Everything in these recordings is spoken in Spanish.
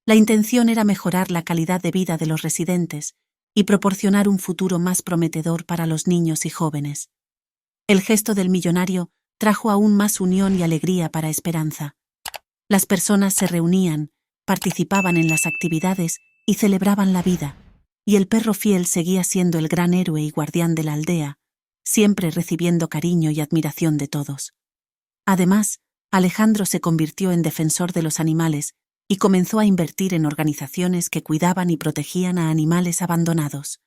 La intención era mejorar la calidad de vida de los residentes y proporcionar un futuro más prometedor para los niños y jóvenes. El gesto del millonario trajo aún más unión y alegría para Esperanza. Las personas se reunían, participaban en las actividades y celebraban la vida, y el perro fiel seguía siendo el gran héroe y guardián de la aldea, siempre recibiendo cariño y admiración de todos. Además, Alejandro se convirtió en defensor de los animales y comenzó a invertir en organizaciones que cuidaban y protegían a animales abandonados.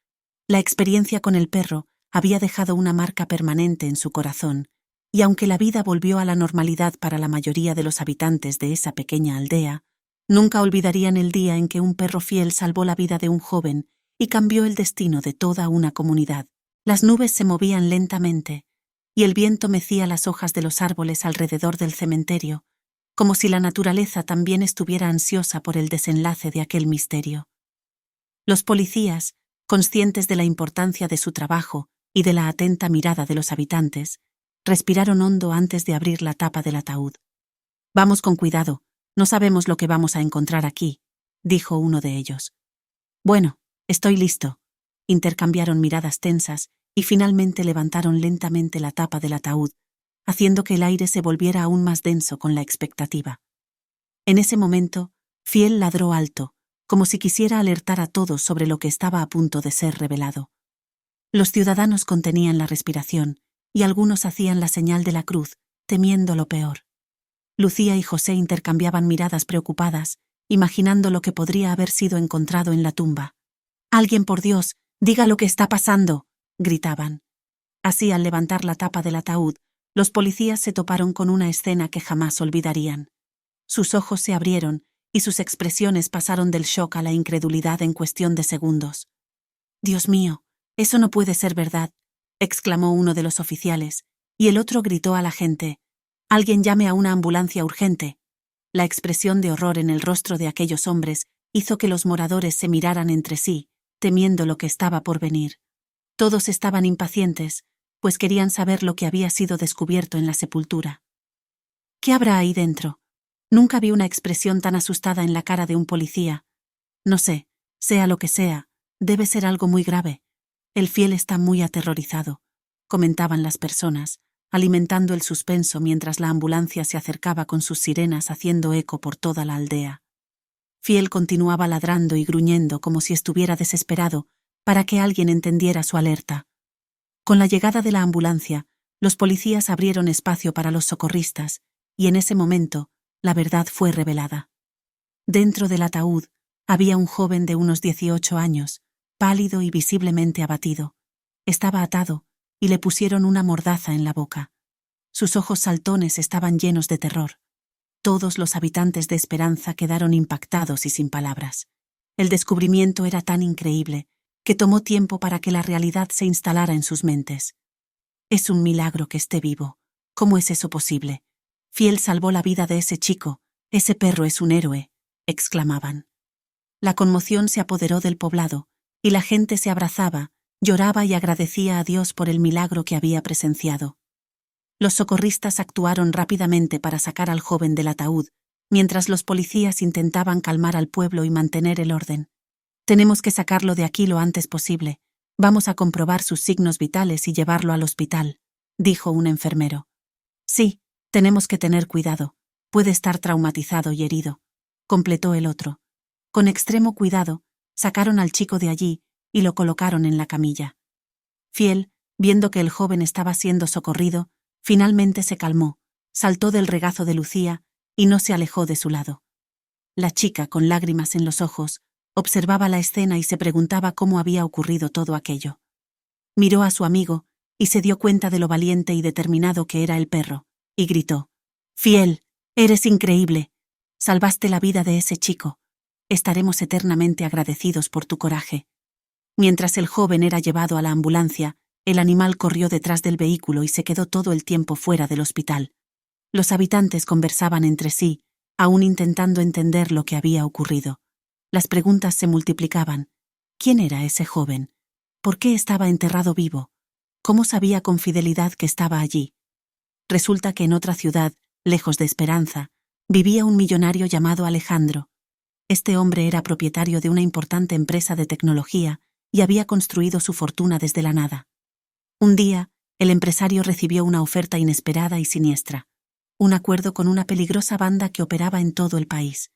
La experiencia con el perro había dejado una marca permanente en su corazón, y aunque la vida volvió a la normalidad para la mayoría de los habitantes de esa pequeña aldea, nunca olvidarían el día en que un perro fiel salvó la vida de un joven y cambió el destino de toda una comunidad. Las nubes se movían lentamente, y el viento mecía las hojas de los árboles alrededor del cementerio, como si la naturaleza también estuviera ansiosa por el desenlace de aquel misterio. Los policías, conscientes de la importancia de su trabajo y de la atenta mirada de los habitantes, respiraron hondo antes de abrir la tapa del ataúd. «Vamos con cuidado, no sabemos lo que vamos a encontrar aquí», dijo uno de ellos. «Bueno, estoy listo». Intercambiaron miradas tensas y finalmente levantaron lentamente la tapa del ataúd, haciendo que el aire se volviera aún más denso con la expectativa. En ese momento, Fiel ladró alto, como si quisiera alertar a todos sobre lo que estaba a punto de ser revelado. Los ciudadanos contenían la respiración, y algunos hacían la señal de la cruz, temiendo lo peor. Lucía y José intercambiaban miradas preocupadas, imaginando lo que podría haber sido encontrado en la tumba. «Alguien, por Dios, diga lo que está pasando», gritaban. Así, al levantar la tapa del ataúd, los policías se toparon con una escena que jamás olvidarían. Sus ojos se abrieron y sus expresiones pasaron del shock a la incredulidad en cuestión de segundos. «Dios mío, eso no puede ser verdad», exclamó uno de los oficiales, y el otro gritó a la gente: «Alguien llame a una ambulancia urgente». La expresión de horror en el rostro de aquellos hombres hizo que los moradores se miraran entre sí, temiendo lo que estaba por venir. Todos estaban impacientes, pues querían saber lo que había sido descubierto en la sepultura. «¿Qué habrá ahí dentro?». Nunca vi una expresión tan asustada en la cara de un policía. «No sé, sea lo que sea, debe ser algo muy grave. El fiel está muy aterrorizado», comentaban las personas, alimentando el suspenso mientras la ambulancia se acercaba con sus sirenas haciendo eco por toda la aldea. Fiel continuaba ladrando y gruñendo como si estuviera desesperado para que alguien entendiera su alerta. Con la llegada de la ambulancia, los policías abrieron espacio para los socorristas, y en ese momento, la verdad fue revelada. Dentro del ataúd había un joven de unos 18 años, pálido y visiblemente abatido. Estaba atado, y le pusieron una mordaza en la boca. Sus ojos saltones estaban llenos de terror. Todos los habitantes de Esperanza quedaron impactados y sin palabras. El descubrimiento era tan increíble que tomó tiempo para que la realidad se instalara en sus mentes. «Es un milagro que esté vivo. ¿Cómo es eso posible? Fiel salvó la vida de ese chico. Ese perro es un héroe», exclamaban. La conmoción se apoderó del poblado, y la gente se abrazaba, lloraba y agradecía a Dios por el milagro que había presenciado. Los socorristas actuaron rápidamente para sacar al joven del ataúd, mientras los policías intentaban calmar al pueblo y mantener el orden. «Tenemos que sacarlo de aquí lo antes posible. Vamos a comprobar sus signos vitales y llevarlo al hospital», dijo un enfermero. «Sí, tenemos que tener cuidado. Puede estar traumatizado y herido», completó el otro. Con extremo cuidado, sacaron al chico de allí y lo colocaron en la camilla. Fiel, viendo que el joven estaba siendo socorrido, finalmente se calmó, saltó del regazo de Lucía y no se alejó de su lado. La chica, con lágrimas en los ojos, observaba la escena y se preguntaba cómo había ocurrido todo aquello. Miró a su amigo y se dio cuenta de lo valiente y determinado que era el perro, y gritó: «Fiel, eres increíble. Salvaste la vida de ese chico. Estaremos eternamente agradecidos por tu coraje». Mientras el joven era llevado a la ambulancia, el animal corrió detrás del vehículo y se quedó todo el tiempo fuera del hospital. Los habitantes conversaban entre sí, aún intentando entender lo que había ocurrido. Las preguntas se multiplicaban. ¿Quién era ese joven? ¿Por qué estaba enterrado vivo? ¿Cómo sabía con fidelidad que estaba allí? Resulta que en otra ciudad, lejos de Esperanza, vivía un millonario llamado Alejandro. Este hombre era propietario de una importante empresa de tecnología y había construido su fortuna desde la nada. Un día, el empresario recibió una oferta inesperada y siniestra. Un acuerdo con una peligrosa banda que operaba en todo el país.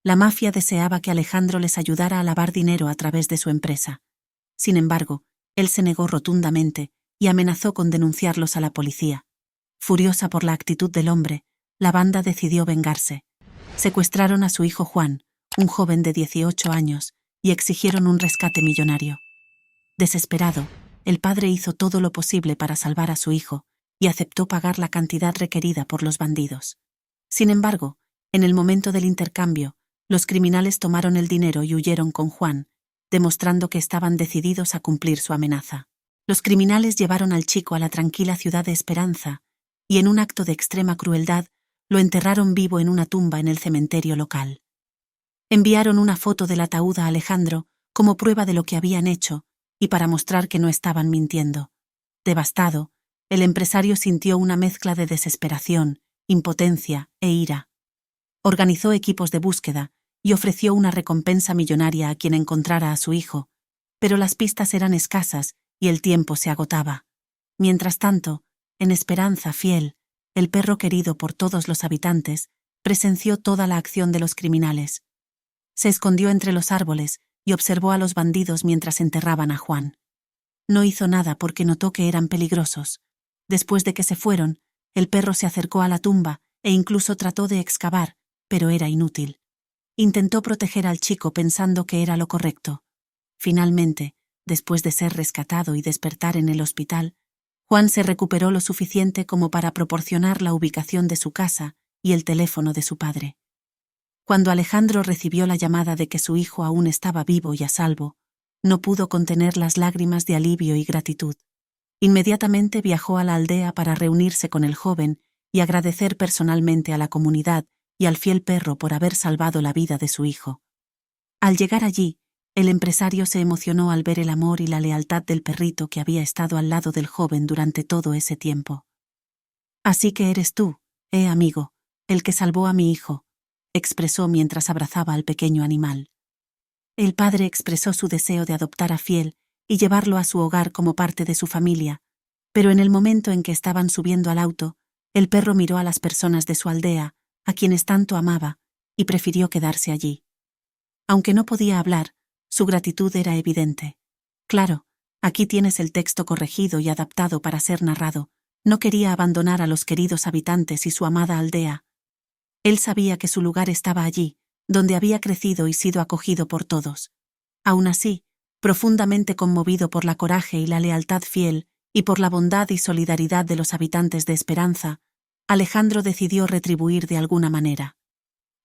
La mafia deseaba que Alejandro les ayudara a lavar dinero a través de su empresa. Sin embargo, él se negó rotundamente y amenazó con denunciarlos a la policía. Furiosa por la actitud del hombre, la banda decidió vengarse. Secuestraron a su hijo Juan, un joven de 18 años, y exigieron un rescate millonario. Desesperado, el padre hizo todo lo posible para salvar a su hijo y aceptó pagar la cantidad requerida por los bandidos. Sin embargo, en el momento del intercambio, los criminales tomaron el dinero y huyeron con Juan, demostrando que estaban decididos a cumplir su amenaza. Los criminales llevaron al chico a la tranquila ciudad de Esperanza y, en un acto de extrema crueldad, lo enterraron vivo en una tumba en el cementerio local. Enviaron una foto del ataúd a Alejandro como prueba de lo que habían hecho y para mostrar que no estaban mintiendo. Devastado, el empresario sintió una mezcla de desesperación, impotencia e ira. Organizó equipos de búsqueda y ofreció una recompensa millonaria a quien encontrara a su hijo, pero las pistas eran escasas y el tiempo se agotaba. Mientras tanto, en Esperanza Fiel, el perro querido por todos los habitantes, presenció toda la acción de los criminales. Se escondió entre los árboles y observó a los bandidos mientras enterraban a Juan. No hizo nada porque notó que eran peligrosos. Después de que se fueron, el perro se acercó a la tumba e incluso trató de excavar, pero era inútil. Intentó proteger al chico pensando que era lo correcto. Finalmente, después de ser rescatado y despertar en el hospital, Juan se recuperó lo suficiente como para proporcionar la ubicación de su casa y el teléfono de su padre. Cuando Alejandro recibió la llamada de que su hijo aún estaba vivo y a salvo, no pudo contener las lágrimas de alivio y gratitud. Inmediatamente viajó a la aldea para reunirse con el joven y agradecer personalmente a la comunidad y al fiel perro por haber salvado la vida de su hijo. Al llegar allí, el empresario se emocionó al ver el amor y la lealtad del perrito que había estado al lado del joven durante todo ese tiempo. «Así que eres tú, amigo, el que salvó a mi hijo», expresó mientras abrazaba al pequeño animal. El padre expresó su deseo de adoptar a Fiel y llevarlo a su hogar como parte de su familia, pero en el momento en que estaban subiendo al auto, el perro miró a las personas de su aldea, a quienes tanto amaba, y prefirió quedarse allí. Aunque no podía hablar, su gratitud era evidente. «Claro, aquí tienes el texto corregido y adaptado para ser narrado. No quería abandonar a los queridos habitantes y su amada aldea». Él sabía que su lugar estaba allí, donde había crecido y sido acogido por todos. Aún así, profundamente conmovido por la coraje y la lealtad fiel y por la bondad y solidaridad de los habitantes de Esperanza, Alejandro decidió retribuir de alguna manera.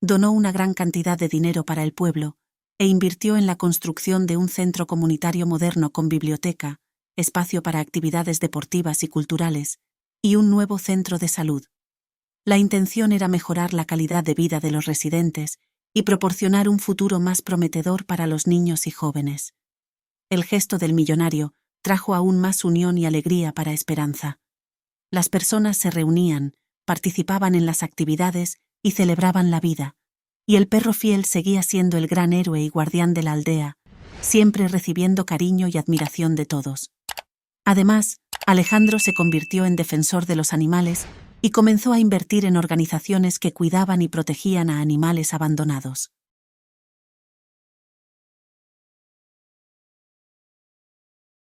Donó una gran cantidad de dinero para el pueblo e invirtió en la construcción de un centro comunitario moderno con biblioteca, espacio para actividades deportivas y culturales, y un nuevo centro de salud. La intención era mejorar la calidad de vida de los residentes y proporcionar un futuro más prometedor para los niños y jóvenes. El gesto del millonario trajo aún más unión y alegría para Esperanza. Las personas se reunían, participaban en las actividades y celebraban la vida, y el perro Fiel seguía siendo el gran héroe y guardián de la aldea, siempre recibiendo cariño y admiración de todos. Además, Alejandro se convirtió en defensor de los animales y comenzó a invertir en organizaciones que cuidaban y protegían a animales abandonados.